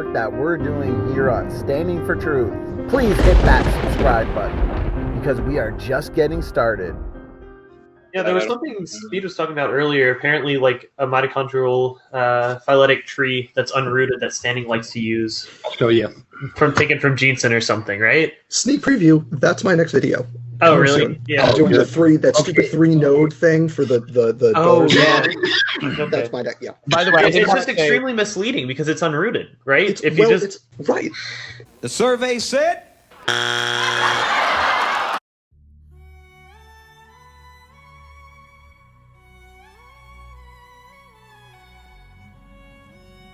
work that we're doing here on Standing for Truth, please hit that subscribe button because we are just getting started. Yeah, there was something Speed was talking about earlier. Apparently, like a mitochondrial phyletic tree that's unrooted that Standing likes to use. Oh yeah, taken from Jeanson or something, right? Sneak preview. That's my next video. Oh, really? Soon. Yeah. I'm doing stupid 3-node thing for the Oh, daughter. yeah. Okay. That's my next. Yeah. By the way, It's just extremely misleading because it's unrooted, right? It's right. The survey said.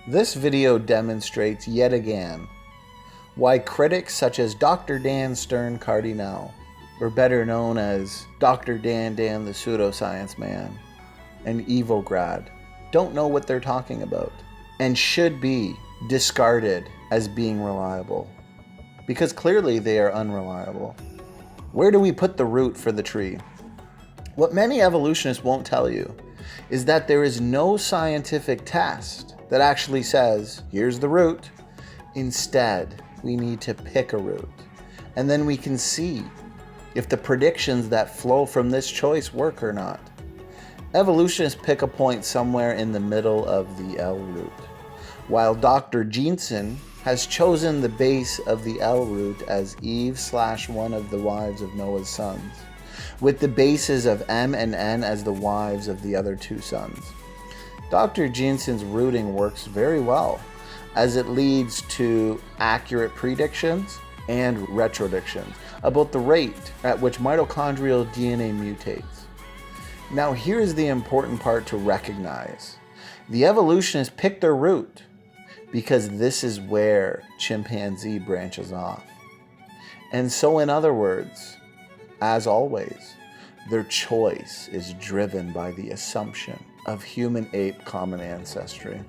This video demonstrates yet again why critics such as Dr. Dan Stern Cardinale, or better known as Dr. Dan the Pseudoscience Man, and Evograd, don't know what they're talking about and should be discarded as being reliable, because clearly they are unreliable. Where do we put the root for the tree? What many evolutionists won't tell you is that there is no scientific test that actually says, here's the root. Instead, we need to pick a root. And then we can see if the predictions that flow from this choice work or not. Evolutionists pick a point somewhere in the middle of the L root, while Dr. Jeanson has chosen the base of the L root as Eve/one of the wives of Noah's sons, with the bases of M and N as the wives of the other two sons. Dr. Jeanson's rooting works very well, as it leads to accurate predictions and retrodictions about the rate at which mitochondrial DNA mutates. Now here's the important part to recognize. The evolutionists picked their root because this is where chimpanzee branches off. And so in other words, as always, their choice is driven by the assumption of human-ape common ancestry.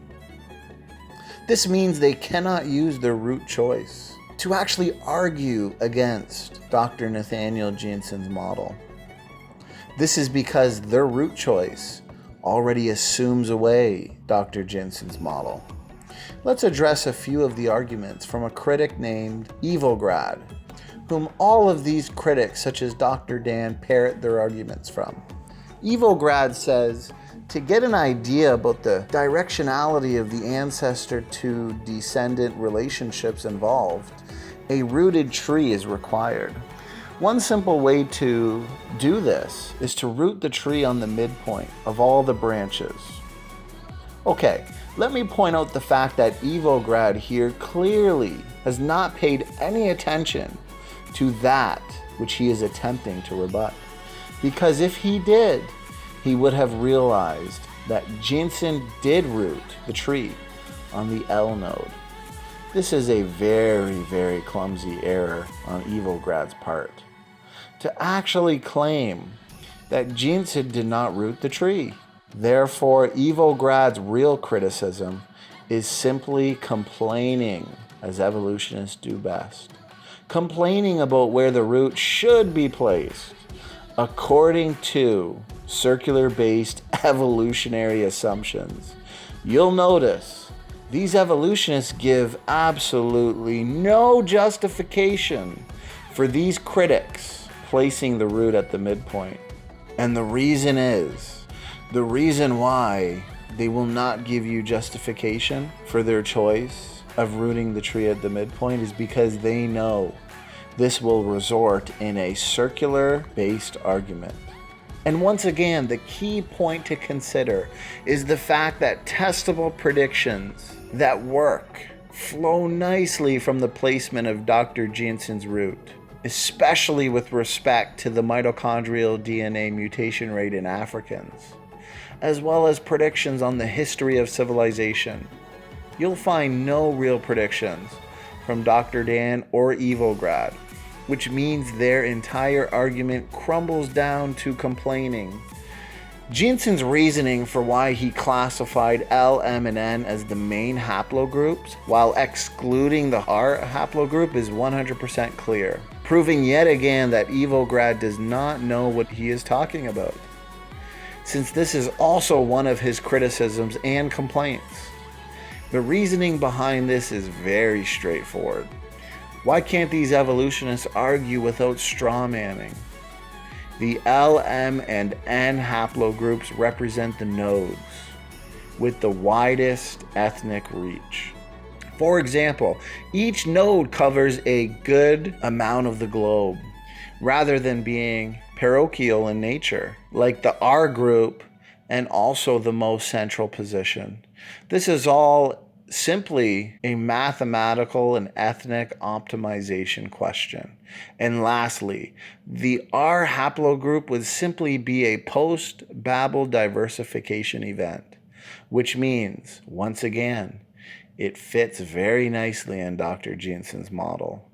This means they cannot use their root choice to actually argue against Dr. Nathaniel Jeanson's model. This is because their root choice already assumes away Dr. Jeanson's model. Let's address a few of the arguments from a critic named Evograd, whom all of these critics, such as Dr. Dan, parrot their arguments from. Evograd says, to get an idea about the directionality of the ancestor to descendant relationships involved, a rooted tree is required. One simple way to do this is to root the tree on the midpoint of all the branches. Okay, let me point out the fact that Evograd here clearly has not paid any attention to that which he is attempting to rebut. Because if he did, he would have realized that Jeanson did root the tree on the L node. This is a very, very clumsy error on Evograd's part, to actually claim that Jeanson did not root the tree. Therefore, Evograd's real criticism is simply complaining, as evolutionists do best. Complaining about where the root should be placed, according to circular-based evolutionary assumptions. You'll notice these evolutionists give absolutely no justification for these critics placing the root at the midpoint. And the reason why they will not give you justification for their choice of rooting the tree at the midpoint is because they know this will result in a circular-based argument. And once again, the key point to consider is the fact that testable predictions that work flow nicely from the placement of Dr. Jeanson's root, especially with respect to the mitochondrial DNA mutation rate in Africans, as well as predictions on the history of civilization. You'll find no real predictions from Dr. Dan or Evograd, which means their entire argument crumbles down to complaining. Jeanson's reasoning for why he classified L, M, and N as the main haplogroups while excluding the R haplogroup is 100% clear, proving yet again that Evograd does not know what he is talking about, since this is also one of his criticisms and complaints. The reasoning behind this is very straightforward. Why can't these evolutionists argue without straw manning? The L, M, and N haplogroups represent the nodes with the widest ethnic reach. For example, each node covers a good amount of the globe, rather than being parochial in nature, like the R group and also the most central position. This is all simply a mathematical and ethnic optimization question. And lastly, the R haplogroup would simply be a post-Babel diversification event, which means, once again, it fits very nicely in Dr. Jeanson's model.